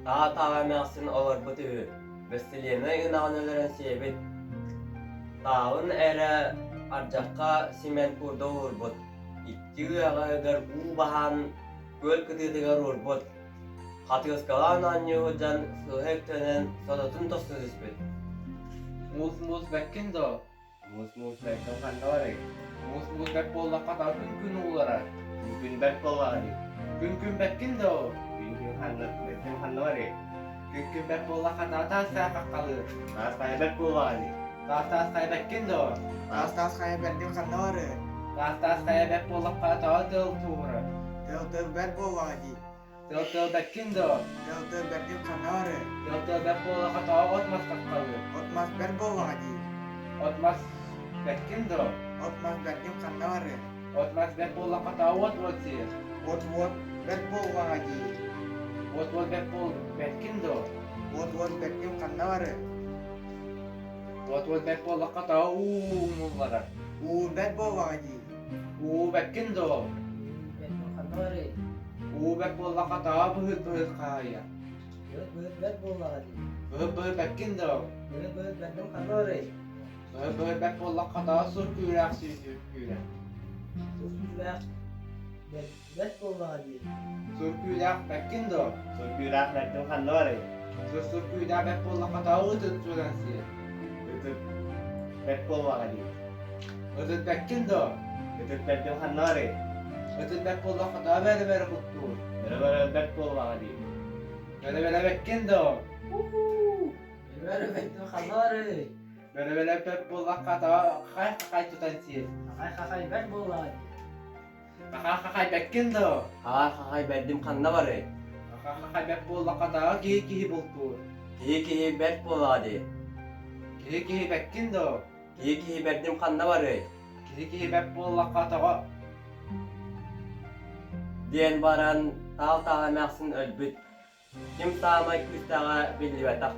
Tağa mäxsin olar bu tübü. Bestiliyene ınağınılарын sebit. Tağın ere arcaqqa siment kurda urbut. İkki ıyağa eger u bahan göl kıtıdıgar urbut. Hatırskalan anyu hocan sığhek tönen sodatın tosuz ispit. Mus bekkin do. Mus bekten kandori. Mus bek bolla kata gün ulara. Mümkün bek bolari. Gün bekkin do. Bekten kandori. Gün bek bolla kata ta sa kakkalı. Nasay bek bolari. Ta say bekkin do. Tas kayak bendim kanore. Ta say bek bolla kata del tura. Tel bed bola lagi. Del bekkin do. Tel bendim kanore. Del bek bolla kata ot mas kakkalı. Otmas bed bola lagi. Ot mas bekkin do. Otmas bendim kanore. Ot mas bek bolla kata ot sir. Wot bed bola lagi. Ot bek bolla bekkin do. Wot bendim kanore. Ot bek bolla kata ulara. Bed bola lagi. Bekkin do. Kanori, Bek bolla kata bıhıt kaya. bed bola lagi. Bıhıt bekkin do. Bendim kanori. Bek bolla kata sürkürak sürkürak. Sudah bed bola lagi. Sürkürak bekkin do. Sürkürak bekten kandori. Sürkürak bek bolla kata ıtıt sürensir. Ütüp bek bolari. Itıt bekkin do. Ütüp bekten kandori. Itıt bek bolla kata bere kuttu. Beraber bek bolari. Bere bekkin do. Bendim kanori. Bere bek bolla kata kay tutansir. Kakak bed bola lagi. Kay bekkin do. Hay bedim kandori. Kay bek bolla kata kihi bultu. Kihi bek bolari. Kihi bekkin do. Kihi bedim kandori. Kihi bek bolla kata Diyen baran tağa mäxsin ölbüt. Kim sağma küstağa billi batak.